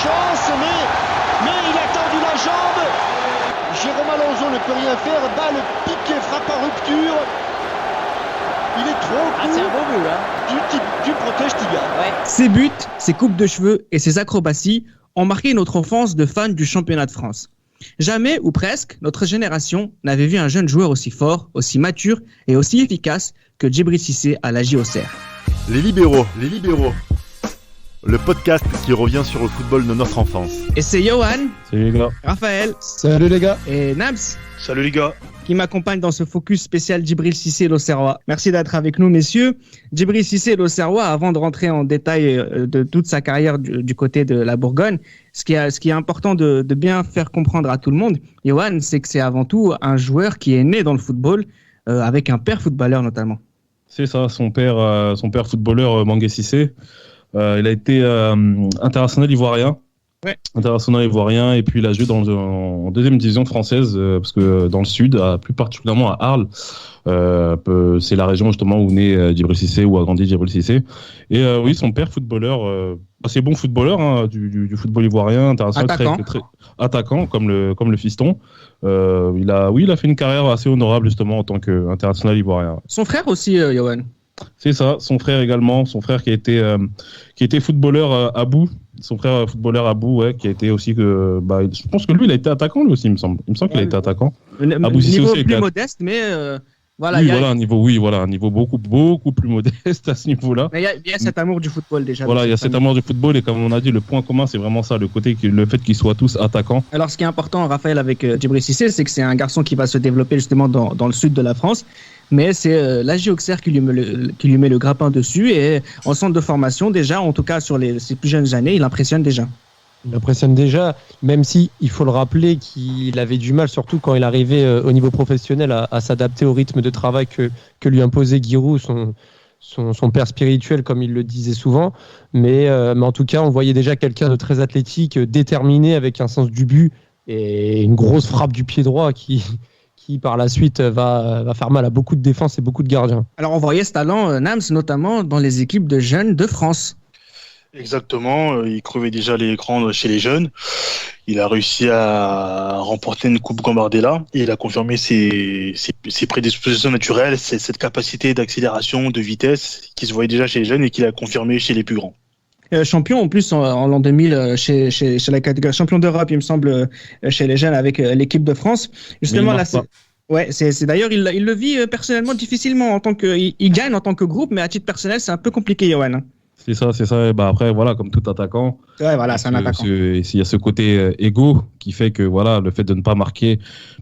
chance, mais il a tendu la jambe. Jérôme Alonso ne peut rien faire. Balle piquée, frappe en rupture. Il est trop court. C'est un beau but, hein. Tu protèges, Tiga. Ouais. Ses buts, ses coupes de cheveux et ses acrobaties ont marqué notre enfance de fans du championnat de France. Jamais, ou presque, notre génération n'avait vu un jeune joueur aussi fort, aussi mature et aussi efficace que Djibril Cissé à la Auxerre. Les libéraux. Le podcast qui revient sur le football de notre enfance. Et c'est Johan, Salut les gars. Raphaël Salut les gars. et Nams Salut les gars. qui m'accompagnent dans ce focus spécial Djibril Cissé l'Auxerrois. Merci d'être avec nous, messieurs. Djibril Cissé l'Auxerrois, avant de rentrer en détail de toute sa carrière du côté de la Bourgogne, ce qui est important de bien faire comprendre à tout le monde, Johan, c'est que c'est avant tout un joueur qui est né dans le football, avec un père footballeur notamment. C'est ça, son père footballeur Mangué Cissé. Il a été international ivoirien. Ouais. International ivoirien, et puis il a joué en deuxième division française, parce que dans le sud, plus particulièrement à Arles, c'est la région justement où naît Djibril Cissé, où a grandi Djibril Cissé. Et oui, son père footballeur, assez bon footballeur, hein, du football ivoirien, international, très attaquant comme le fiston. Il a fait une carrière assez honorable justement en tant qu'international ivoirien. Son frère aussi, Johan. C'est ça, son frère également, son frère qui a été footballeur à Bout. Son frère footballeur à Bout, ouais, qui a été aussi je pense que lui il a été attaquant lui aussi, il me semble qu'il a été attaquant. Niveau aussi, plus modeste, mais voilà. Oui, un niveau beaucoup plus modeste à ce niveau-là. Mais il y a cet amour du football déjà. Voilà, il y a cet amour du football, et comme on a dit, le point commun c'est vraiment ça, le fait qu'ils soient tous attaquants. Alors ce qui est important, Raphaël, avec Djibril Cissé, c'est que c'est un garçon qui va se développer justement dans le sud de la France. Mais c'est la Auxerre qui lui met le grappin dessus, et en centre de formation déjà, en tout cas sur ses plus jeunes années, il impressionne déjà. Il impressionne déjà, même si il faut le rappeler qu'il avait du mal, surtout quand il arrivait au niveau professionnel, à s'adapter au rythme de travail que lui imposait Giroud, son père spirituel, comme il le disait souvent. Mais en tout cas, on voyait déjà quelqu'un de très athlétique, déterminé, avec un sens du but et une grosse frappe du pied droit qui par la suite va faire mal à beaucoup de défenses et beaucoup de gardiens. Alors on voyait ce talent, Nams, notamment dans les équipes de jeunes de France. Exactement, il crevait déjà les écrans chez les jeunes. Il a réussi à remporter une coupe Gambardella, et il a confirmé ses prédispositions naturelles, cette capacité d'accélération, de vitesse qui se voyait déjà chez les jeunes et qu'il a confirmé chez les plus grands. Champion en plus en l'an 2000 chez la catégorie champion d'Europe, il me semble, chez les jeunes avec l'équipe de France. Justement là, c'est d'ailleurs il le vit personnellement difficilement en tant que il gagne en tant que groupe, mais à titre personnel c'est un peu compliqué, Johan. C'est ça. Et après, voilà, comme tout attaquant. Ouais, voilà, c'est un attaquant. Il y a ce côté égo qui fait que, voilà, le fait de ne pas marquer,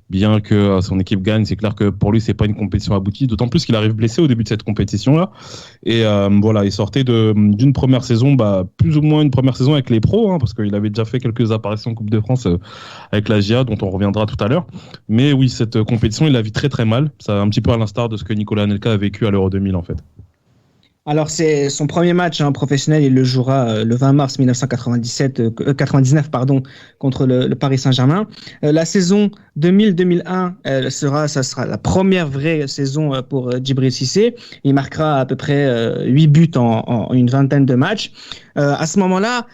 bien que son équipe gagne, c'est clair que pour lui, c'est pas une compétition aboutie. D'autant plus qu'il arrive blessé au début de cette compétition-là. Et voilà, il sortait d'une première saison, plus ou moins une première saison avec les pros, hein, parce qu'il avait déjà fait quelques apparitions en Coupe de France avec la GIA, dont on reviendra tout à l'heure. Mais oui, cette compétition, il la vit très très mal. C'est un petit peu à l'instar de ce que Nicolas Anelka a vécu à l'Euro 2000, en fait. Alors c'est son premier match professionnel, il le jouera le 20 mars 1999 contre le Paris Saint-Germain. La saison 2000-2001 ça sera la première vraie saison pour Djibril Cissé. Il marquera à peu près 8 buts en une vingtaine de matchs. À ce moment-là,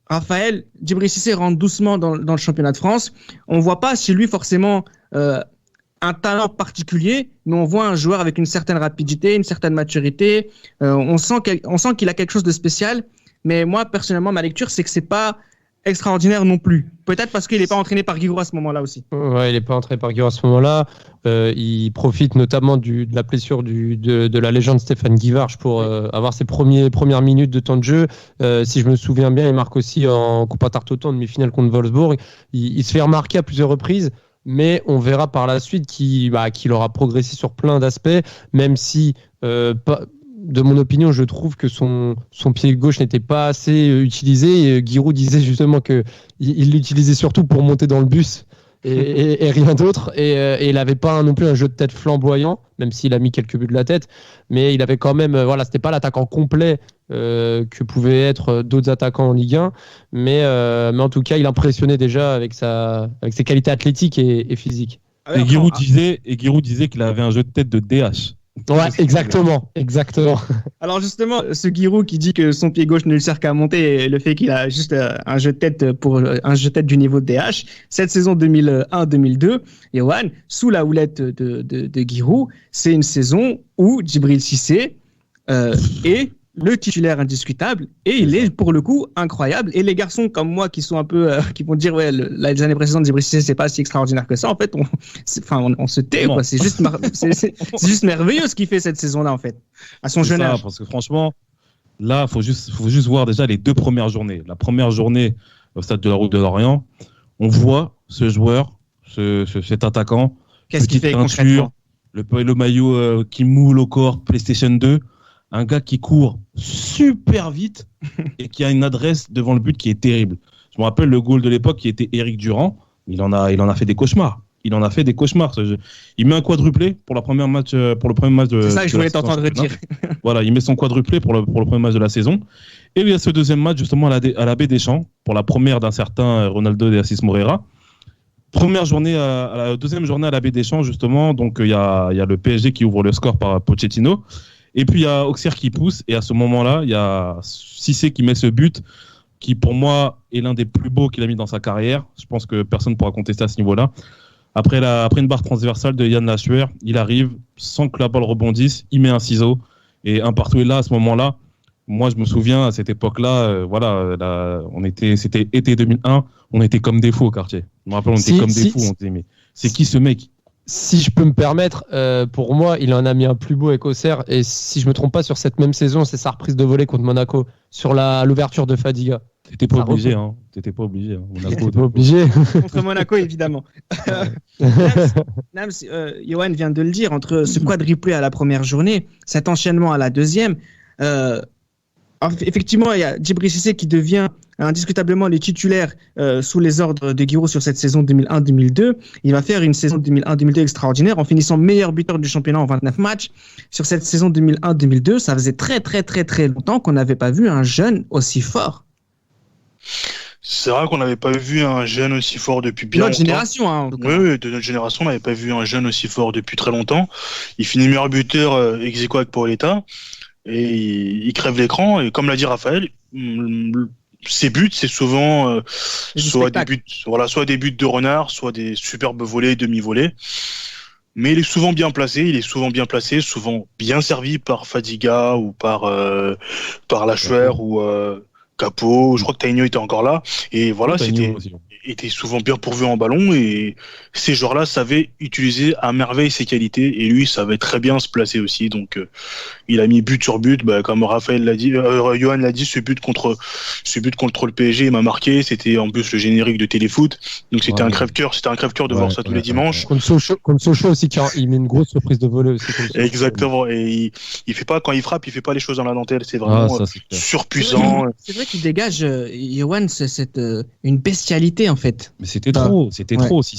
Raphaël, Djibril Cissé rentre doucement dans le championnat de France. On voit pas chez lui forcément un talent particulier, mais on voit un joueur avec une certaine rapidité, une certaine maturité. On sent qu'il a quelque chose de spécial, mais moi, personnellement, ma lecture, c'est que c'est pas extraordinaire non plus. Peut-être parce qu'il n'est pas entraîné par Giroud à ce moment-là aussi. Ouais, il n'est pas entraîné par Giroud à ce moment-là. Il profite notamment de la blessure de la légende Stéphane Guivarch pour avoir ses premières minutes de temps de jeu. Si je me souviens bien, il marque aussi en Coupe Intertoto en demi-finale contre Wolfsburg. Il se fait remarquer à plusieurs reprises. Mais on verra par la suite qu'il aura progressé sur plein d'aspects, même si, de mon opinion, je trouve que son pied gauche n'était pas assez utilisé. Et Giroud disait justement qu'il l'utilisait surtout pour monter dans le bus et rien d'autre. Et il n'avait pas non plus un jeu de tête flamboyant, même s'il a mis quelques buts de la tête. Mais il avait quand même, c'était pas l'attaquant complet que pouvaient être d'autres attaquants en Ligue 1, mais en tout cas il impressionnait déjà avec ses qualités athlétiques et physiques. Et Giroud disait qu'il avait un jeu de tête de DH. Ouais, exactement. Alors justement, ce Giroud qui dit que son pied gauche ne lui sert qu'à monter et le fait qu'il a juste un jeu de tête du niveau de DH, cette saison 2001-2002, Yoann, sous la houlette de Giroud, c'est une saison où Djibril Cissé est le titulaire indiscutable et il est pour le coup incroyable. Et les garçons comme moi qui sont un peu qui vont dire les années précédentes Djibril Cissé c'est pas si extraordinaire que ça, en fait on se tait quoi. C'est juste c'est juste merveilleux ce qu'il fait cette saison-là en fait à son jeune âge. Parce que franchement là faut juste voir déjà les 2 premières journées. La première journée au stade de la Route de Lorient, on voit ce joueur, cet attaquant, qu'est-ce qu'il fait concrètement, le maillot qui moule au corps, PlayStation 2. Un gars qui court super vite et qui a une adresse devant le but qui est terrible. Je me rappelle le goal de l'époque qui était Éric Durand. Il en a fait des cauchemars. Il met un quadruplé pour le premier match de. C'est ça que je voulais t'entendre dire. Voilà, il met son quadruplé pour le premier match de la saison. Et il y a ce deuxième match justement à la Baie des Champs pour la première d'un certain Ronaldo de Assis Moreira. Première journée à la deuxième journée à la Baie des Champs justement. Donc il y a le PSG qui ouvre le score par Pochettino. Et puis il y a Auxerre qui pousse, et à ce moment-là, il y a Cissé qui met ce but, qui pour moi est l'un des plus beaux qu'il a mis dans sa carrière. Je pense que personne ne pourra contester à ce niveau-là. Après une barre transversale de Yann Lachuer, il arrive sans que la balle rebondisse, il met un ciseau, et un partout est là à ce moment-là. Moi, je me souviens à cette époque-là, c'était été 2001, on était comme des fous au quartier. Je me rappelle, on était comme des fous, on disait mais c'est qui ce mec ? Si je peux me permettre, pour moi, il en a mis un plus beau avec Auxerre. Et si je me trompe pas, sur cette même saison, c'est sa reprise de volée contre Monaco sur l'ouverture de Fadiga. T'étais pas obligé, hein. Monaco, pas obligé. Contre Monaco, évidemment. Nams, Yoann vient de le dire, entre ce quadruplé à la première journée, cet enchaînement à la deuxième, effectivement, il y a Djibril Cissé qui devient indiscutablement les titulaires sous les ordres de Giroud sur cette saison 2001-2002. Il va faire une saison 2001-2002 extraordinaire en finissant meilleur buteur du championnat en 29 matchs. Sur cette saison 2001-2002, ça faisait très très très très longtemps qu'on n'avait pas vu un jeune aussi fort. C'est vrai qu'on n'avait pas vu un jeune aussi fort depuis bien longtemps. Notre génération, hein. Oui, de notre génération, on n'avait pas vu un jeune aussi fort depuis très longtemps. Il finit meilleur buteur ex aequo avec Paoletta. Et il crève l'écran, et comme l'a dit Raphaël, ses buts, c'est souvent soit des buts de renard, soit des superbes volées, demi-volées. Mais il est souvent bien placé, souvent bien servi par Fadiga ou par Lachuer ou Capot. Je crois que Tainio était encore là. Et voilà, était souvent bien pourvu en ballon, et ces joueurs-là savaient utiliser à merveille ses qualités, et lui savait très bien se placer aussi. Donc il a mis but sur but, comme Raphaël l'a dit, Yoann l'a dit, ce but contre le PSG il m'a marqué. C'était en plus le générique de Téléfoot, donc c'était un crève-cœur de voir ça tous les dimanches. Comme Sochaux aussi, il met une grosse reprise de volée aussi. Exactement, et il fait pas, quand il frappe, il fait pas les choses dans la dentelle, c'est vraiment surpuissant. C'est vrai qu'il dégage, Yoann, une bestialité en fait. Mais c'était trop. Si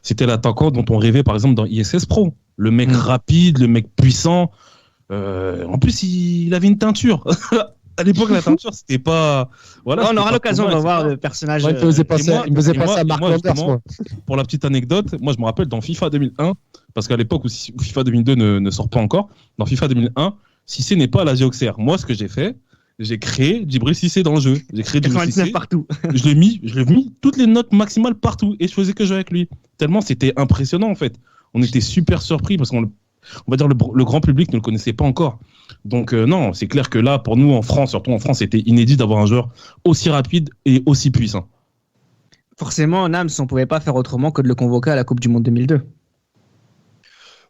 c'était l'attaquant dont on rêvait par exemple dans ISS Pro. Le mec rapide, le mec puissant. En plus, il avait une teinture. À l'époque, la teinture, c'était pas. Voilà, on aura l'occasion de voir le personnage. Il me faisait passer à Marc Landers. Pour la petite anecdote, moi, je me rappelle dans FIFA 2001, parce qu'à l'époque où FIFA 2002 ne sort pas encore, dans FIFA 2001, Cissé n'est pas à l'AG Auxerre. Moi, ce que j'ai fait, j'ai créé Djibril Cissé dans le jeu. J'ai créé 99 partout. je l'ai mis toutes les notes maximales partout, et je faisais que jouer avec lui. Tellement c'était impressionnant en fait. On était super surpris parce qu'on va dire le grand public ne le connaissait pas encore. Donc non, c'est clair que là, pour nous en France, surtout en France, c'était inédit d'avoir un joueur aussi rapide et aussi puissant. Forcément, Nams, on pouvait pas faire autrement que de le convoquer à la Coupe du Monde 2002.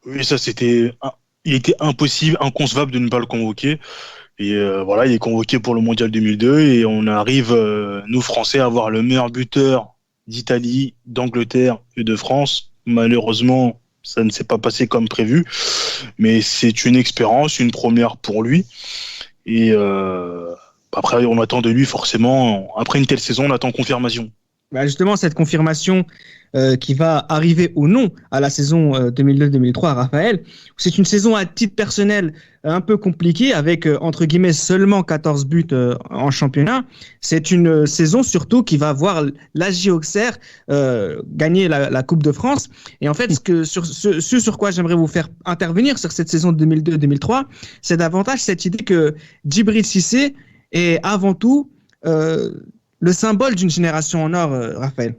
Oui, ça il était impossible, inconcevable de ne pas le convoquer. Et voilà, il est convoqué pour le Mondial 2002, et on arrive, nous Français, à avoir le meilleur buteur d'Italie, d'Angleterre et de France. Malheureusement, ça ne s'est pas passé comme prévu, mais c'est une expérience, une première pour lui. Et après, on attend de lui forcément, après une telle saison, on attend confirmation. Bah justement, cette confirmation qui va arriver ou non à la saison 2002-2003, Raphaël, c'est une saison à titre personnel un peu compliquée avec, entre guillemets, seulement 14 buts en championnat. C'est une saison surtout qui va voir l'AJ Auxerre gagner la Coupe de France. Et en fait, ce sur quoi j'aimerais vous faire intervenir sur cette saison 2002-2003, c'est davantage cette idée que Djibril Cissé est avant tout le symbole d'une génération en or, Raphaël.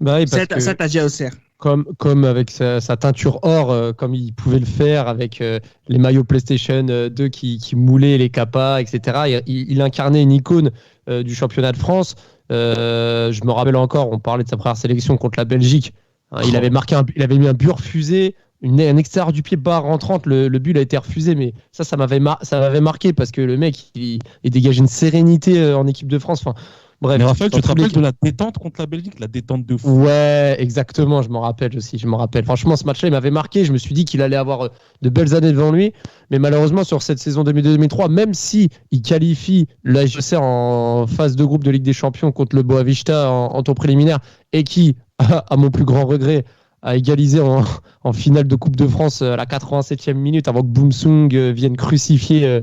Bah oui, Cet AJ Auxerre. Comme avec sa teinture or, comme il pouvait le faire avec les maillots PlayStation 2 qui moulaient les capas, etc. Il incarnait une icône du championnat de France. Je me rappelle encore, on parlait de sa première sélection contre la Belgique. Hein, il avait mis un but refusé, un extérieur du pied barre rentrante. Le but a été refusé, mais ça m'avait marqué parce que le mec, il dégage une sérénité en équipe de France. Enfin, bref, mais Raphaël, tu te rappelles de la détente contre la Belgique, la détente de fou. Ouais, exactement, je m'en rappelle aussi. Franchement, ce match-là, il m'avait marqué. Je me suis dit qu'il allait avoir de belles années devant lui. Mais malheureusement, sur cette saison 2002-2003, même si il qualifie l'AJ Auxerre en phase de groupe de Ligue des Champions contre le Boavista en tour préliminaire et qui, à mon plus grand regret, a égalisé en finale de Coupe de France à la 87e minute avant que Boumsung vienne crucifier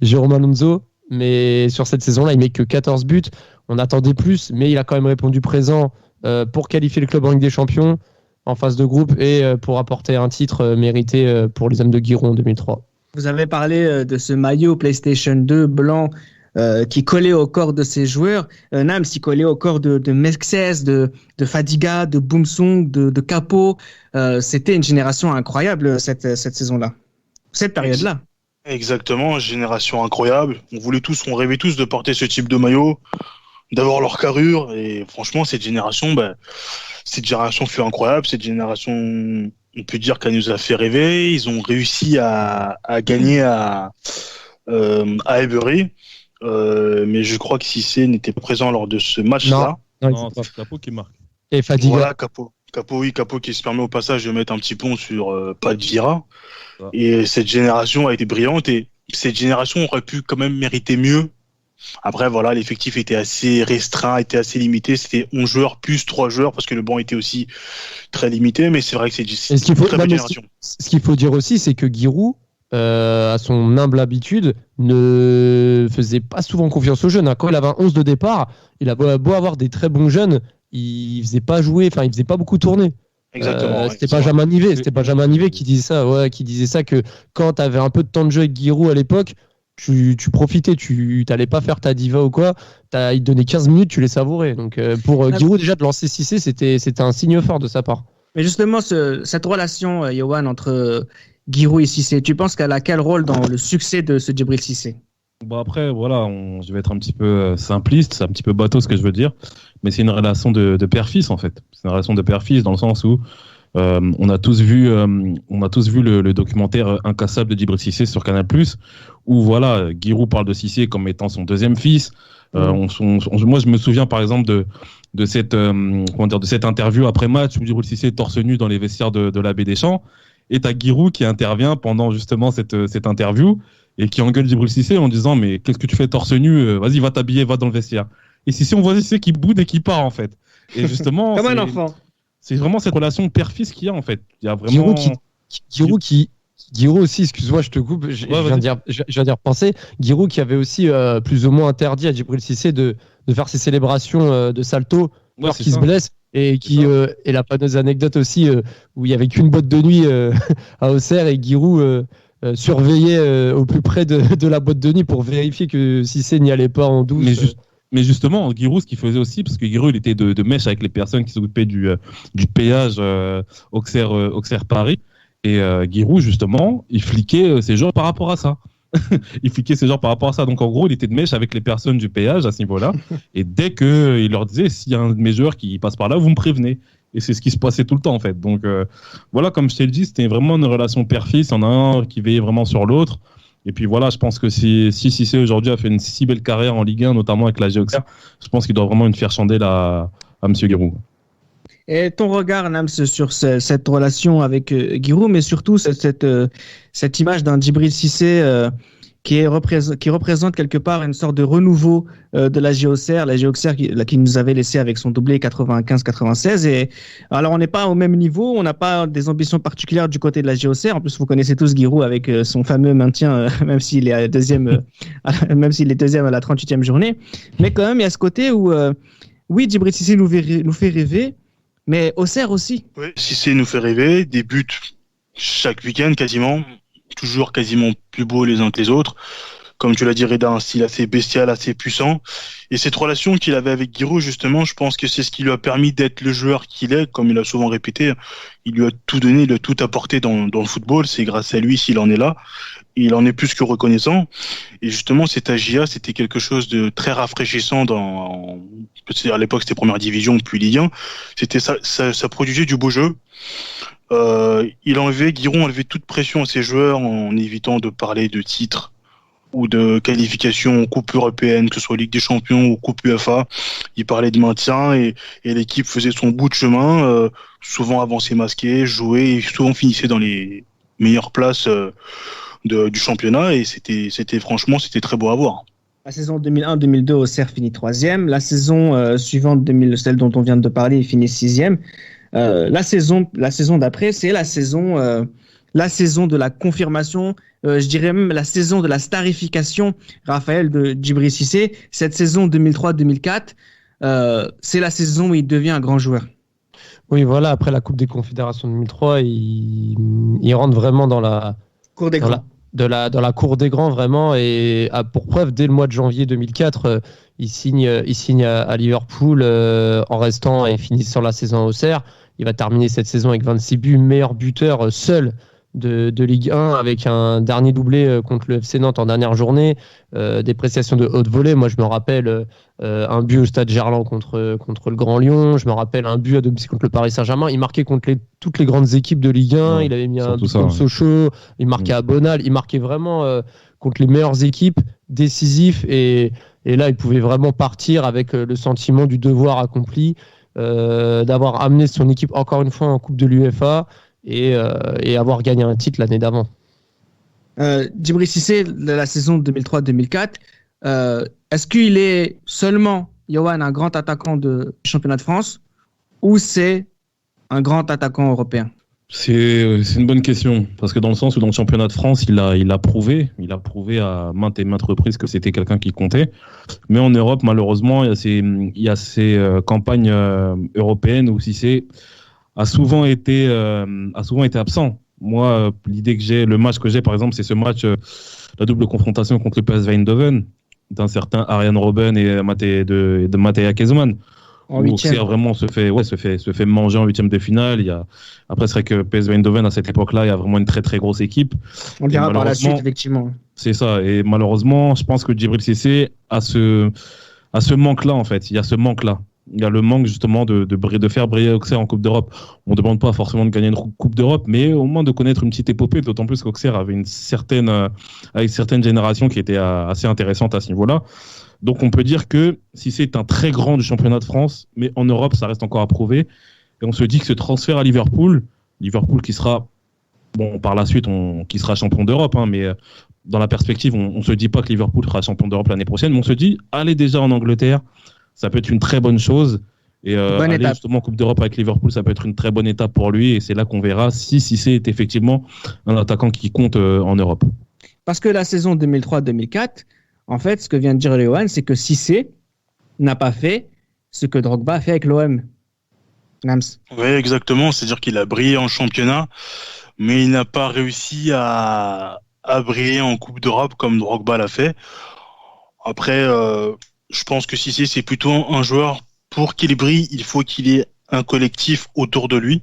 Jérôme Alonso. Mais sur cette saison-là, il met que 14 buts. On attendait plus, mais il a quand même répondu présent pour qualifier le club en Ligue des Champions en phase de groupe et pour apporter un titre mérité pour les hommes de Giroud en 2003. Vous avez parlé de ce maillot PlayStation 2 blanc qui collait au corps de ses joueurs. Nams, il collait au corps de Mexès, de Fadiga, de Boumsong, de Capo. C'était une génération incroyable cette saison-là, cette période-là. Exactement, génération incroyable. On rêvait tous de porter ce type de maillot, d'avoir leur carrure. Et franchement, cette génération fut incroyable. Cette génération, on peut dire qu'elle nous a fait rêver. Ils ont réussi à gagner à Highbury. Mais je crois que Cissé n'était pas présent lors de ce match-là. Non, c'est Capo qui marque. Et Fadiga. Voilà, Capo qui se permet au passage de mettre un petit pont sur Pat Vieira. Et cette génération a été brillante et cette génération aurait pu quand même mériter mieux. Après, voilà, l'effectif était assez restreint, était assez limité. C'était 11 joueurs plus 3 joueurs parce que le banc était aussi très limité. Mais c'est vrai que c'est une très bonne génération. Ce qu'il faut dire aussi, c'est que Giroud, à son humble habitude, ne faisait pas souvent confiance aux jeunes. Quand il avait un 11 de départ, il a beau avoir des très bons jeunes, il faisait pas beaucoup tourner. Exactement. C'était Benjamin Nivet qui disait ça, que quand tu avais un peu de temps de jeu avec Giroud à l'époque, tu profitais, tu n'allais pas faire ta diva ou quoi, il te donnait 15 minutes, tu les savourais. Donc pour Giroud, déjà de lancer Cissé, c'était un signe fort de sa part. Mais justement, cette relation, Yoann, entre Giroud et Cissé, tu penses qu'elle a quel rôle dans le succès de ce Djibril Cissé? Bon après, voilà, je vais être un petit peu simpliste, c'est un petit peu bateau ce que je veux dire, mais c'est une relation de père-fils en fait. C'est une relation de père-fils dans le sens où on a tous vu le documentaire Incassable de Djibril Cissé sur Canal+, où voilà, Giroud parle de Cissé comme étant son deuxième fils. Moi, je me souviens par exemple de cette interview après match où Djibril Cissé est torse nu dans les vestiaires de l'Abbé Deschamps, et t'as Giroud qui intervient pendant justement cette interview et qui engueule Djibril Cissé en disant mais qu'est-ce que tu fais torse nu, vas-y va t'habiller, va dans le vestiaire. Et Cissé, on voit Cissé qui boude et qui part en fait. Et justement comme un enfant. C'est vraiment cette relation père-fils qu'il y a en fait. Il y a vraiment Giroud aussi, excuse-moi, je te coupe, je viens d'y repenser. Giroud qui avait aussi plus ou moins interdit à Djibril Cissé de faire ses célébrations de salto qui se blesse. Et et la fameuse anecdote aussi où il y avait qu'une boîte de nuit à Auxerre et Giroud surveillait au plus près de la boîte de nuit pour vérifier que Cissé n'y allait pas en douce. Mais justement, Giroud, ce qu'il faisait aussi, parce que Giroud il était de mèche avec les personnes qui s'occupaient du péage Auxerre Paris, et Giroud justement, il fliquait ses joueurs par rapport à ça. Donc en gros, il était de mèche avec les personnes du péage à ce niveau-là. Et dès qu'il leur disait, s'il y a un de mes joueurs qui passe par là, vous me prévenez. Et c'est ce qui se passait tout le temps en fait. Donc voilà, comme je t'ai dit, c'était vraiment une relation père-fils. Il y en a un qui veillait vraiment sur l'autre. Et puis voilà, je pense que si Cissé aujourd'hui a fait une si belle carrière en Ligue 1, notamment avec l'AJ Auxerre, je pense qu'il doit vraiment une fière chandelle à M. Giroud. Et ton regard, Nams, sur cette relation avec Giroud, mais surtout cette image d'un Djibril Cissé qui représente quelque part une sorte de renouveau de la JOCR, qui nous avait laissé avec son doublé 95-96. Et alors, on n'est pas au même niveau, on n'a pas des ambitions particulières du côté de la JOCR. En plus, vous connaissez tous Giroud avec son fameux maintien, même s'il est deuxième à la 38e journée. Mais quand même, il y a ce côté où, oui, Djibril Cissé nous fait rêver, mais Auxerre aussi. Oui, Cissé nous fait rêver, des buts chaque week-end quasiment. Toujours quasiment plus beaux les uns que les autres. Comme tu l'as dit, Reda, un style assez bestial, assez puissant. Et cette relation qu'il avait avec Giroud, justement, je pense que c'est ce qui lui a permis d'être le joueur qu'il est, comme il a souvent répété. Il lui a tout donné, il a tout apporté dans le football. C'est grâce à lui s'il en est là. Il en est plus que reconnaissant. Et justement, cet AJA, c'était quelque chose de très rafraîchissant à l'époque, c'était première division, puis Ligue 1. Ça produisait du beau jeu. Giroud enlevait toute pression à ses joueurs en évitant de parler de titres ou de qualification aux coupes européennes, que ce soit Ligue des Champions ou Coupe UEFA. Il parlait de maintien et l'équipe faisait son bout de chemin, souvent avançait masqué, jouait et souvent finissait dans les meilleures places du championnat et c'était très beau à voir. La saison 2001-2002, Auxerre finit 3e. La saison suivante, celle dont on vient de parler, il finit 6e. La saison d'après, c'est la saison de la confirmation, je dirais même la saison de la starification, Raphaël, de Djibril Cissé. Cette saison 2003-2004, c'est la saison où il devient un grand joueur. Oui, voilà, après la Coupe des Confédérations 2003, il rentre vraiment dans la cour des grands. Dans la cour des grands, vraiment. Et pour preuve, dès le mois de janvier 2004, il signe à Liverpool en restant et finissant la saison à Auxerre. Il va terminer cette saison avec 26 buts, meilleur buteur seul de Ligue 1 avec un dernier doublé contre le FC Nantes en dernière journée, des prestations de haute volée. Moi, je me rappelle un but au stade Gerland contre le Grand Lyon. Je me rappelle un but à domicile contre le Paris Saint-Germain. Il marquait contre toutes les grandes équipes de Ligue 1. Ouais, il avait mis un but contre Sochaux. Il marquait à Bonal. Il marquait vraiment contre les meilleures équipes, décisif. Et là, il pouvait vraiment partir avec le sentiment du devoir accompli, d'avoir amené son équipe encore une fois en Coupe de l'UEFA et avoir gagné un titre l'année d'avant. Djibril Cissé, de la saison 2003-2004, est-ce qu'il est seulement, Yoann, un grand attaquant du championnat de France ou c'est un grand attaquant européen? C'est une bonne question, parce que dans le sens où dans le championnat de France, il a prouvé à maintes et maintes reprises que c'était quelqu'un qui comptait. Mais en Europe, malheureusement, il y a ces campagnes européennes où Cissé a souvent été absent. Moi, l'idée que j'ai, le match que j'ai, par exemple, c'est ce match, la double confrontation contre le PSV Eindhoven, d'un certain Arjen Robben et de Matej Kezoman. En Auxerre vraiment se fait manger en huitième de finale. Après, c'est vrai que PSV Eindhoven, à cette époque-là, il y a vraiment une très très grosse équipe. On le verra par la suite, effectivement. C'est ça. Et malheureusement, je pense que Djibril Cissé a ce manque-là, en fait. Il y a ce manque-là. Il y a le manque, justement, de faire briller Auxerre en Coupe d'Europe. On ne demande pas forcément de gagner une Coupe d'Europe, mais au moins de connaître une petite épopée, d'autant plus qu'Auxerre avait une certaine génération qui était assez intéressante à ce niveau-là. Donc on peut dire que Cissé est un très grand du championnat de France, mais en Europe, ça reste encore à prouver. Et on se dit que ce transfert à Liverpool qui sera, par la suite, qui sera champion d'Europe, mais dans la perspective, on ne se dit pas que Liverpool sera champion d'Europe l'année prochaine, mais on se dit, aller déjà en Angleterre, ça peut être une très bonne chose. Et aller justement en Coupe d'Europe avec Liverpool, ça peut être une très bonne étape pour lui. Et c'est là qu'on verra si Cissé est effectivement un attaquant qui compte en Europe. Parce que la saison 2003-2004, en fait, ce que vient de dire Yoann, c'est que Cissé n'a pas fait ce que Drogba a fait avec l'OM. Nams. Oui, exactement. C'est-à-dire qu'il a brillé en championnat, mais il n'a pas réussi à briller en Coupe d'Europe comme Drogba l'a fait. Après, je pense que Cissé, c'est plutôt un joueur, pour qu'il brille, il faut qu'il ait un collectif autour de lui.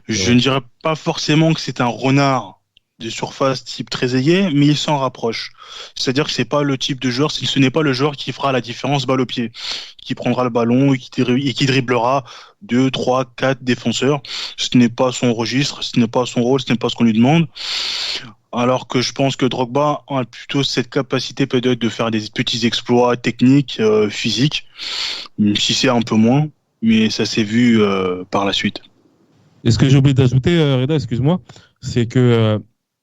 Je ne dirais pas forcément que c'est un renard de surface type Trezeguet, mais il s'en rapproche. C'est-à-dire que c'est pas le type de joueur, ce n'est pas le joueur qui fera la différence balle au pied, qui prendra le ballon et qui dribblera 2, 3, 4 défenseurs. Ce n'est pas son registre, ce n'est pas son rôle, ce n'est pas ce qu'on lui demande. Alors que je pense que Drogba a plutôt cette capacité peut-être de faire des petits exploits techniques, physiques, si c'est un peu moins, mais ça s'est vu par la suite. Et ce que j'ai oublié d'ajouter, Reda, excuse-moi, c'est que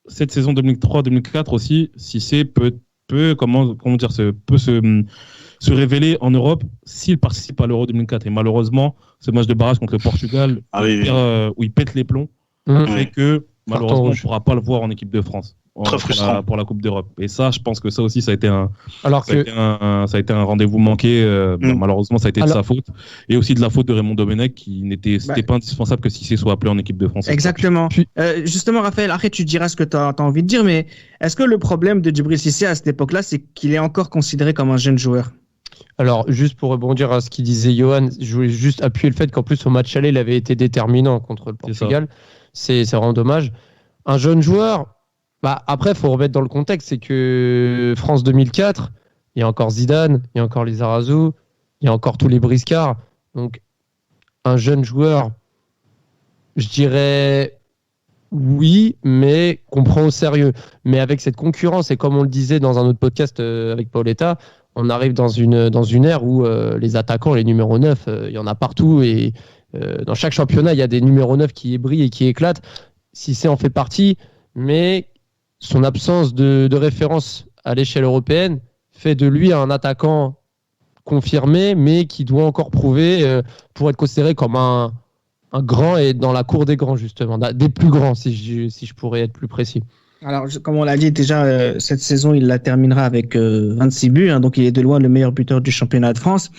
cette saison 2003-2004 aussi, Cissé peut se révéler en Europe s'il participe à l'Euro 2004. Et malheureusement, ce match de barrage contre le Portugal, où il pète les plombs, fait que malheureusement, on ne pourra pas le voir en équipe de France. Très frustrant. Pour la Coupe d'Europe. Et ça, je pense que ça aussi, ça a été un rendez-vous manqué. Malheureusement, ça a été de sa faute. Et aussi de la faute de Raymond Domenech, c'était pas indispensable que Cissé soit appelé en équipe de France. Exactement. Justement, Raphaël, après, tu diras ce que tu as envie de dire, mais est-ce que le problème de Djibril Cissé à cette époque-là, c'est qu'il est encore considéré comme un jeune joueur? Alors, juste pour rebondir à ce qu'il disait Johan, je voulais juste appuyer le fait qu'en plus, au match aller, il avait été déterminant contre le Portugal. C'est vraiment dommage. Un jeune joueur, après, il faut remettre dans le contexte, c'est que France 2004, il y a encore Zidane, il y a encore les Lizarazu, il y a encore tous les briscards. Donc, un jeune joueur, je dirais oui, mais qu'on prend au sérieux. Mais avec cette concurrence, et comme on le disait dans un autre podcast avec Paoletta, on arrive dans une ère où les attaquants, les numéros 9, il y en a partout. Et dans chaque championnat, il y a des numéros 9 qui brillent et qui éclatent. Cissé en fait partie, mais son absence de référence à l'échelle européenne fait de lui un attaquant confirmé, mais qui doit encore prouver pour être considéré comme un grand et dans la cour des grands, justement, des plus grands, si je pourrais être plus précis. Alors, comme on l'a dit déjà, cette saison, il la terminera avec 26 buts, donc il est de loin le meilleur buteur du championnat de France.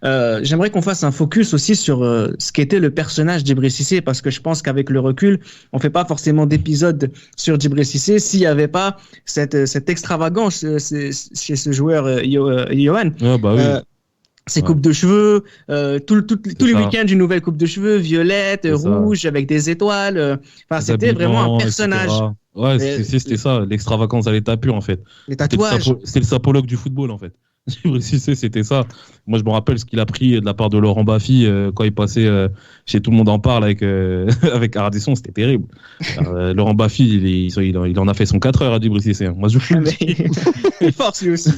J'aimerais qu'on fasse un focus aussi sur ce qu'était le personnage d'Djibril Cissé, parce que je pense qu'avec le recul, on fait pas forcément d'épisode sur Djibril Cissé s'il y avait pas cette extravagance chez ce joueur Johan. Ses coupes de cheveux, tous les week-ends une nouvelle coupe de cheveux, violette, rouge, avec des étoiles. C'était vraiment un personnage. Etc. Ouais, c'était ça, l'extravagance à l'état pur en fait. Les tatouages. C'était le sapologue du football en fait. C'était ça. Moi je me rappelle ce qu'il a pris de la part de Laurent Baffy quand il passait chez Tout le monde en parle avec Ardisson, c'était terrible. Laurent Baffy, il en a fait son 4 heures à Djibril Cissé. Moi je il force lui aussi.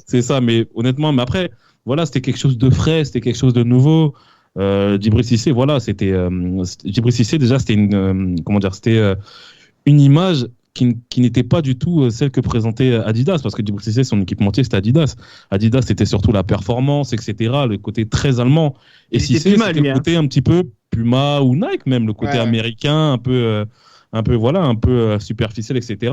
C'est ça, mais honnêtement, mais après, voilà, c'était quelque chose de frais, c'était quelque chose de nouveau. Djibril Cissé, voilà, Djibril Cissé déjà, c'était une image qui n'était pas du tout celle que présentait Adidas, parce que Djibril Cissé, son équipementier, c'était Adidas. Adidas, c'était surtout la performance, etc., le côté très allemand. Et Cissé, c'était le côté un petit peu Puma ou Nike même, le côté américain, un peu superficiel, etc.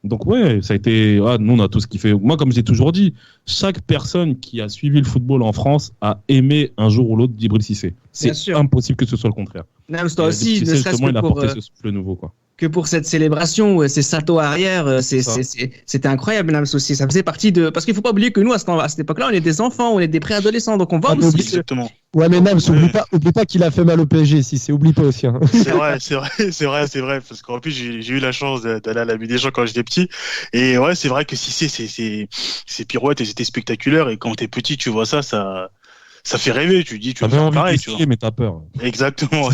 Donc ça a été, nous on a tout ce qui fait. Moi, comme j'ai toujours dit, chaque personne qui a suivi le football en France a aimé un jour ou l'autre Djibril Cissé. C'est impossible que ce soit le contraire. Non, toi aussi, ne serait-ce que il a apporté ce souffle nouveau, quoi. Que pour cette célébration, ces saltos arrière, c'était incroyable, Nams aussi. Ça faisait partie de, parce qu'il faut pas oublier que nous, à cette époque-là, on est des enfants, on est des préadolescents, donc on va aussi. Exactement. Ouais, mais Nams, oublie pas qu'il a fait mal au PSG, oublie pas aussi. Hein. C'est vrai, parce qu'en plus, j'ai eu la chance d'aller à la Bulle des Champs quand j'étais petit. Et ouais, c'est vrai que si ces pirouettes, elles étaient spectaculaires, et quand t'es petit, tu vois ça fait rêver, tu dis, tu vas faire pareil, tu vois. Mais t'as peur. Exactement.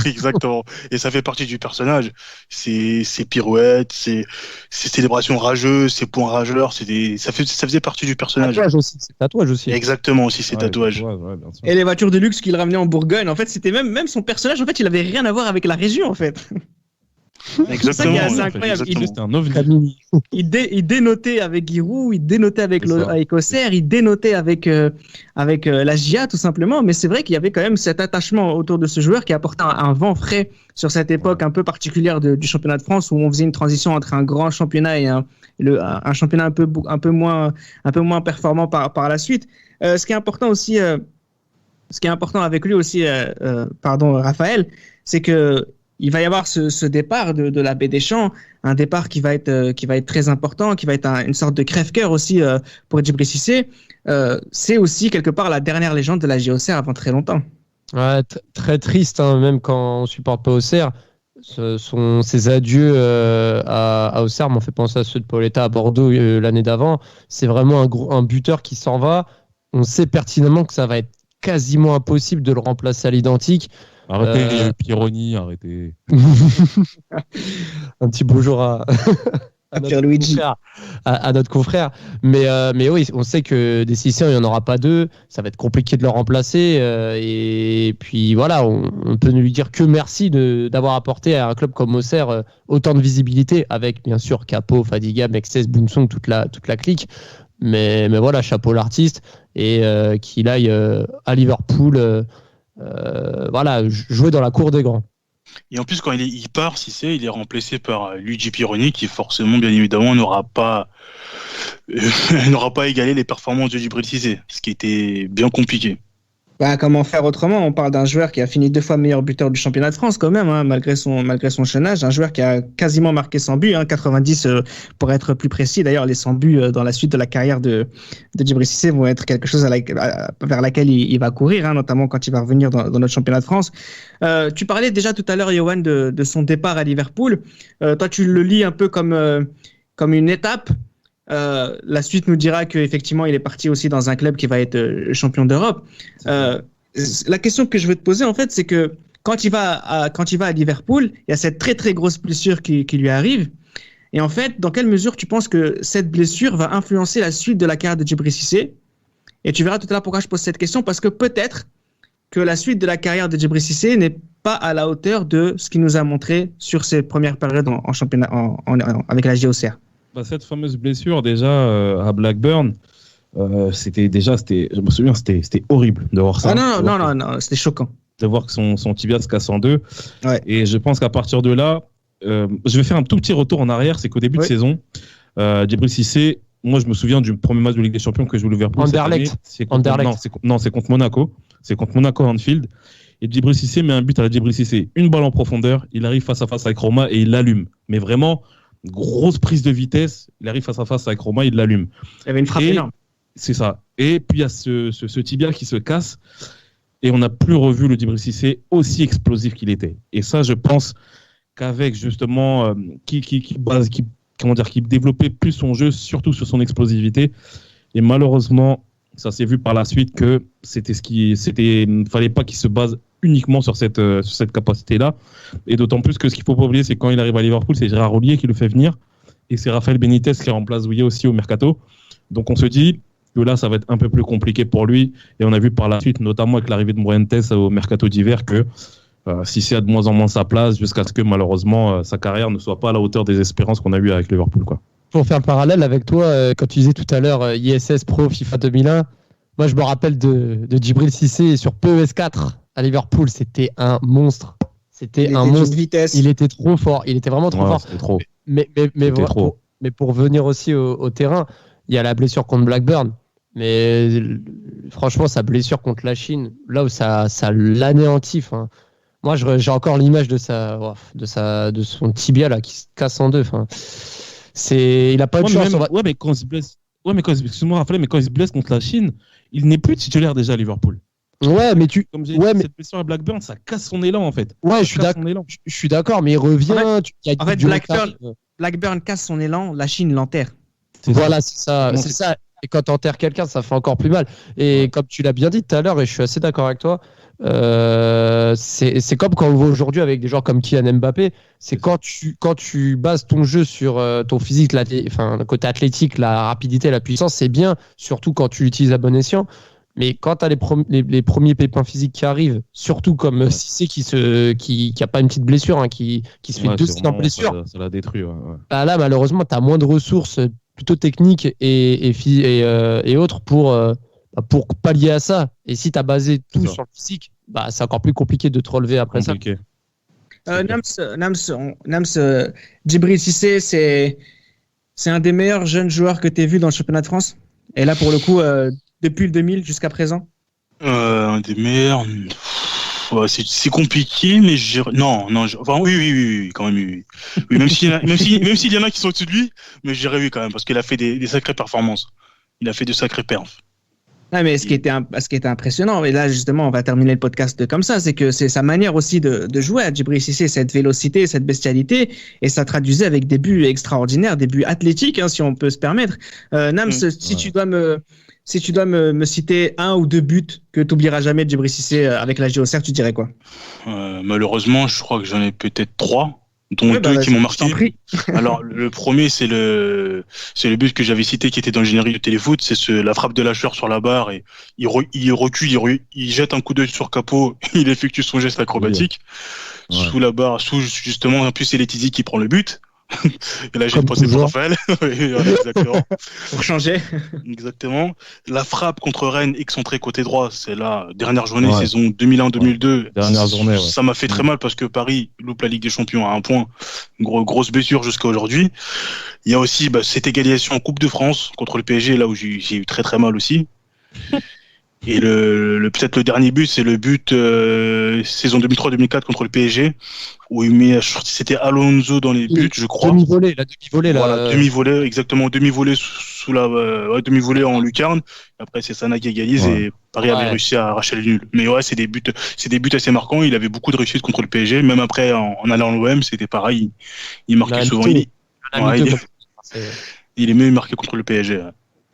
Et ça fait partie du personnage. Ces pirouettes, ces célébrations rageuses, ces points rageurs, ça faisait partie du personnage. Tatouage aussi. Exactement, aussi, ces tatouages. Et les voitures de luxe qu'il ramenait en Bourgogne, en fait, c'était même son personnage, en fait, il avait rien à voir avec la région, en fait. Exactement. C'est incroyable. C'était un ovni. Il dénotait avec Giroud, il dénotait avec Auxerre, il dénotait avec la GIA tout simplement. Mais c'est vrai qu'il y avait quand même cet attachement autour de ce joueur qui apportait un vent frais sur cette époque un peu particulière du championnat de France où on faisait une transition entre un grand championnat et un championnat un peu moins performant par la suite. Ce qui est important aussi, avec lui aussi, Raphaël, c'est que il va y avoir ce départ de la Baie des Champs, un départ qui va être très important, qui va être une sorte de crève-cœur aussi pour Djibril Cissé. C'est aussi quelque part la dernière légende de la Auxerre avant très longtemps. Ouais, très triste, hein, même quand on supporte pas Auxerre. Ces adieux à Auxerre m'ont fait penser à ceux de Paoletta à Bordeaux l'année d'avant. C'est vraiment un buteur qui s'en va. On sait pertinemment que ça va être quasiment impossible de le remplacer à l'identique. Arrêtez Pironi, arrêtez. Un petit bonjour à Pierluigi. À notre confrère. Mais oui, on sait que des Siciliens, il n'y en aura pas deux. Ça va être compliqué de le remplacer. Et puis voilà, on peut ne lui dire que merci d'avoir apporté à un club comme Auxerre autant de visibilité, avec bien sûr Capo, Fadiga, Mexès, Boumsong, toute la clique. Mais voilà, chapeau l'artiste. Et qu'il aille à Liverpool, voilà, jouer dans la cour des grands. Et en plus, quand il part, il est remplacé par Luigi Pironi, qui forcément, bien évidemment, n'aura pas égalé les performances de Djibril Cissé, ce qui était bien compliqué. Bah, comment faire autrement? On parle d'un joueur qui a fini 2 fois meilleur buteur du championnat de France quand même, hein, malgré son jeune âge. Un joueur qui a quasiment marqué 100 buts, 90 pour être plus précis. D'ailleurs, les 100 buts dans la suite de la carrière de Djibril Cissé vont être quelque chose vers laquelle il va courir, hein, notamment quand il va revenir dans notre championnat de France. Tu parlais déjà tout à l'heure, Yoann, de son départ à Liverpool. Toi, tu le lis un peu comme une étape. La suite nous dira qu'effectivement il est parti aussi dans un club qui va être champion d'Europe. La question que je veux te poser en fait, c'est que quand il va à Liverpool, il y a cette très très grosse blessure qui lui arrive. Et en fait, dans quelle mesure tu penses que cette blessure va influencer la suite de la carrière de Djibril Cissé? Et tu verras tout à l'heure pourquoi je pose cette question, parce que peut-être que la suite de la carrière de Djibril Cissé n'est pas à la hauteur de ce qu'il nous a montré sur ses premières périodes en championnat avec la Auxerre. Cette fameuse blessure déjà à Blackburn, je me souviens, c'était horrible de voir ça. Ah non, c'était choquant. De voir que son tibia se casse en deux. Ouais. Et je pense qu'à partir de là, je vais faire un tout petit retour en arrière, c'est qu'au début de saison, Djibril Cissé, moi je me souviens du premier match de Ligue des Champions que je joue Liverpool. Anderlecht. C'est contre Monaco. C'est contre Monaco Anfield. Et Djibril Cissé met un but à la Djibril Cissé. Une balle en profondeur, il arrive face à face avec Roma et il l'allume. Mais vraiment, grosse prise de vitesse, il arrive face à face avec Roma, il l'allume. Il y avait une frappe énorme. C'est ça. Et puis il y a ce tibia qui se casse et on n'a plus revu le Djibril Cissé aussi explosif qu'il était. Et ça, je pense qu'avec justement qui développait plus son jeu, surtout sur son explosivité. Et malheureusement, ça s'est vu par la suite que fallait pas qu'il se base uniquement sur cette capacité-là. Et d'autant plus que ce qu'il faut pas oublier, c'est que quand il arrive à Liverpool, c'est Gérard Houllier qui le fait venir. Et c'est Raphaël Benitez qui remplace Houllier aussi au mercato. Donc on se dit que là, ça va être un peu plus compliqué pour lui. Et on a vu par la suite, notamment avec l'arrivée de Morientes au mercato d'hiver, que Cissé a de moins en moins sa place jusqu'à ce que malheureusement sa carrière ne soit pas à la hauteur des espérances qu'on a eues avec Liverpool, quoi. Pour faire le parallèle avec toi, quand tu disais tout à l'heure ISS Pro FIFA 2001, moi je me rappelle de Djibril Cissé sur PES4 à Liverpool, c'était un monstre. C'était un monstre. Vitesse. Il était trop fort. Il était vraiment trop fort. C'était trop. Mais pour venir aussi au terrain, il y a la blessure contre Blackburn. Mais franchement, sa blessure contre la Chine, là où ça l'anéantit. Enfin, moi, j'ai encore l'image de son tibia là qui se casse en deux. Enfin, il a pas eu de chance. Mais quand il se blesse. Excuse-moi, Raphaël, mais quand il se blesse contre la Chine, il n'est plus titulaire déjà à Liverpool. Ouais, mais cette blessure à Blackburn, ça casse son élan en fait. Ouais, je suis d'accord, mais il revient. En fait, Blackburn casse son élan, la Chine l'enterre. Voilà, c'est ça. Et quand t'enterres quelqu'un, ça fait encore plus mal. Et comme tu l'as bien dit tout à l'heure, et je suis assez d'accord avec toi, c'est comme quand on voit aujourd'hui avec des joueurs comme Kylian Mbappé, c'est quand tu bases ton jeu sur ton physique, le côté athlétique, la rapidité, la puissance, c'est bien, surtout quand tu l'utilises à bon escient. Mais quand tu as les premiers pépins physiques qui arrivent, surtout comme Cissé qui a pas une petite blessure, hein, qui se fait 2 en blessure, ça l'a détruit. Ouais. Bah là, malheureusement, tu as moins de ressources plutôt techniques et autres pour pallier à ça. Et si tu as basé tout sur le physique, bah, c'est encore plus compliqué de te relever après ça. Nams, Djibril Cissé, c'est un des meilleurs jeunes joueurs que tu as vu dans le championnat de France. Et là, pour le coup, depuis le 2000 jusqu'à présent, un des meilleurs. C'est compliqué, mais oui, quand même, oui. Même s'il y en a qui sont au-dessus de lui, mais j'irais oui quand même, parce qu'il a fait des sacrées performances. Il a fait de sacrés perfs. Ouais, mais ce qui était impressionnant, et là justement on va terminer le podcast comme ça, c'est que c'est sa manière aussi de jouer à Djibril Cissé, cette vélocité, cette bestialité, et ça traduisait avec des buts extraordinaires, des buts athlétiques, hein, si on peut se permettre. Nams, si tu dois me citer 1 ou 2 buts que tu n'oublieras jamais de Djibril Cissé avec la Auxerre, tu dirais quoi? Malheureusement, je crois que j'en ai peut-être 3. dont deux qui m'ont marqué. Alors, le premier, c'est le but que j'avais cité qui était dans le générique de Téléfoot. C'est la frappe de Lacheur sur la barre et il recule, il jette un coup d'œil sur Capot, il effectue son geste acrobatique sous la barre, justement, en plus, c'est Letizy qui prend le but. Et là, j'ai pensé pour Raphaël. Exactement. Pour changer. Exactement. La frappe contre Rennes excentrée côté droit, c'est la dernière journée, saison 2001-2002. Dernière journée, ça m'a fait très mal parce que Paris loupe la Ligue des Champions à un point. Grosse blessure jusqu'à aujourd'hui. Il y a aussi cette égalisation en Coupe de France contre le PSG, là où j'ai eu très très mal aussi. Et peut-être le dernier but, c'est le but saison 2003-2004 contre le PSG, où c'était Alonso dans les buts, je crois. Demi-volée. Voilà, demi-volée, exactement, demi-volée demi-volée en lucarne. Après, c'est Sana qui égalise et Paris avait réussi à arracher le nul. Mais c'est des buts assez marquants. Il avait beaucoup de réussite contre le PSG, même après en allant à l'OM, c'était pareil. Il marquait souvent. Il est mieux marqué contre le PSG.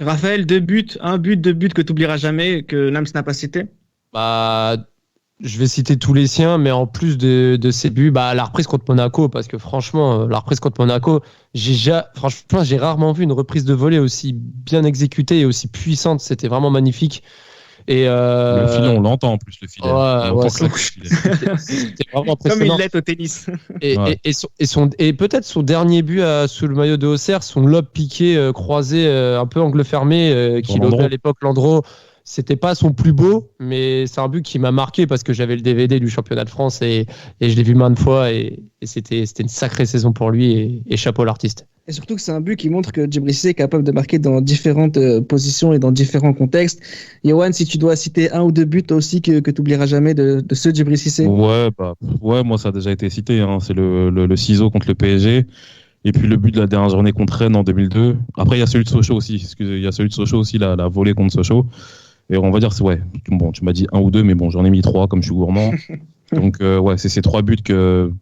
Raphaël, deux buts que tu n'oublieras jamais, que Nams n'a pas cité. Je vais citer tous les siens, mais en plus de ces buts, la reprise contre Monaco, parce que franchement, la reprise contre Monaco, j'ai rarement vu une reprise de volée aussi bien exécutée et aussi puissante. C'était vraiment magnifique. Et le filet, on l'entend en plus, le filet. C'était vraiment impressionnant. Comme il l'est au tennis. Et peut-être son dernier but sous le maillot de Auxerre, son lob piqué, croisé, un peu angle fermé, qu'il lobait à l'époque Landreau. C'était pas son plus beau, mais c'est un but qui m'a marqué parce que j'avais le DVD du championnat de France et je l'ai vu maintes fois et c'était une sacrée saison pour lui et chapeau l'artiste. Et surtout que c'est un but qui montre que Djibril Cissé est capable de marquer dans différentes positions et dans différents contextes. Yoann, si tu dois citer un ou deux buts aussi que tu n'oublieras jamais de ce Djibril Cissé. Ouais, moi ça a déjà été cité. C'est le ciseau contre le PSG. Et puis le but de la dernière journée contre Rennes en 2002. Après, il y a celui de Sochaux aussi. Il y a celui de Sochaux aussi, la volée contre Sochaux. Et on va dire, bon, tu m'as dit un ou deux, mais bon, j'en ai mis trois comme je suis gourmand. Donc, c'est ces trois buts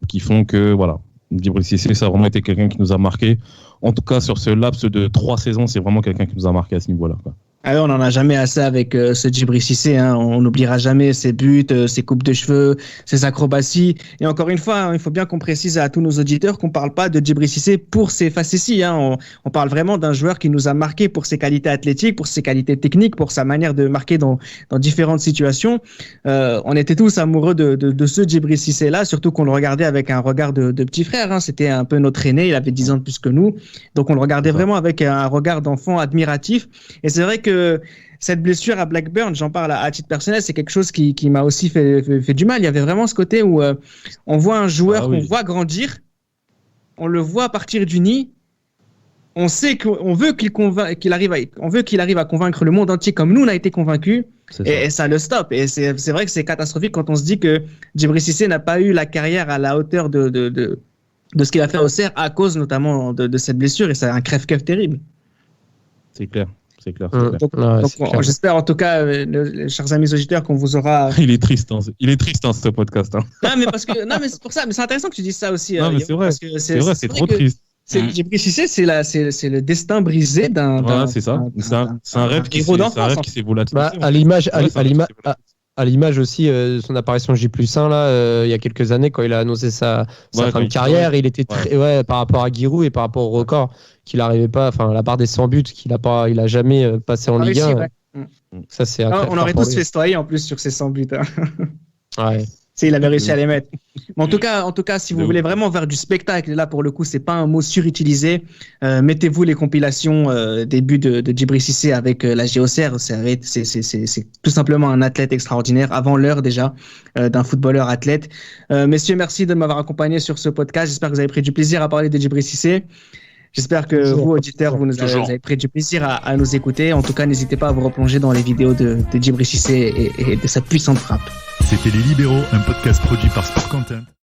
qui font que, voilà, Djibril Cissé, ça a vraiment été quelqu'un qui nous a marqué. En tout cas, sur ce laps de 3 saisons, c'est vraiment quelqu'un qui nous a marqué à ce niveau-là, quoi. Alors, on n'en a jamais assez avec ce Djibril Cissé. On n'oubliera jamais ses buts, ses coupes de cheveux, ses acrobaties. Et encore une fois, il faut bien qu'on précise à tous nos auditeurs qu'on ne parle pas de Djibril Cissé pour ses facéties. On parle vraiment d'un joueur qui nous a marqué pour ses qualités athlétiques, pour ses qualités techniques, pour sa manière de marquer dans différentes situations. On était tous amoureux de ce Djibril Cissé-là, surtout qu'on le regardait avec un regard de petit frère. C'était un peu notre aîné, il avait 10 ans de plus que nous. Donc on le regardait vraiment avec un regard d'enfant admiratif. Et c'est vrai que cette blessure à Blackburn, j'en parle à titre personnel, c'est quelque chose qui m'a aussi fait du mal. Il y avait vraiment ce côté où on voit un joueur qu'on voit grandir, on le voit partir du nid, on sait qu'on veut qu'il arrive à convaincre le monde entier comme nous on a été convaincus, et ça le stoppe. Et c'est vrai que c'est catastrophique quand on se dit que Djibril Cissé n'a pas eu la carrière à la hauteur de ce qu'il a fait au Auxerre à cause notamment de cette blessure, et c'est un crève-cœur terrible. C'est clair. Donc, j'espère en tout cas, les chers amis auditeurs, qu'on vous aura. Il est triste, ce podcast. Non, mais c'est pour ça. Mais c'est intéressant que tu dises ça aussi. Non, mais c'est vrai. C'est trop triste. Djibril Cissé, c'est le destin brisé d'un. C'est ça. C'est un rêve qui s'est volatilisé. À l'image aussi son apparition J+1 là, il y a quelques années quand il a annoncé sa fin de carrière, il était très par rapport à Giroud et par rapport au record qu'il n'arrivait pas, enfin la barre des 100 buts qu'il a jamais passé en Ligue 1. Ça c'est on aurait tous festoyé en plus sur ces 100 buts. Ouais. Il avait réussi à les mettre. Mais en tout cas, si vous voulez vraiment faire du spectacle, là pour le coup, c'est pas un mot surutilisé. Mettez-vous les compilations des buts de Djibril Cissé avec la Auxerre. C'est tout simplement un athlète extraordinaire, avant l'heure déjà, d'un footballeur athlète. Messieurs, merci de m'avoir accompagné sur ce podcast. J'espère que vous avez pris du plaisir à parler de Djibril Cissé. J'espère que vous, auditeurs, vous avez pris du plaisir à nous écouter. En tout cas, n'hésitez pas à vous replonger dans les vidéos de Djibril Cissé et de sa puissante frappe. C'était Les Libéraux, un podcast produit par Sport Content.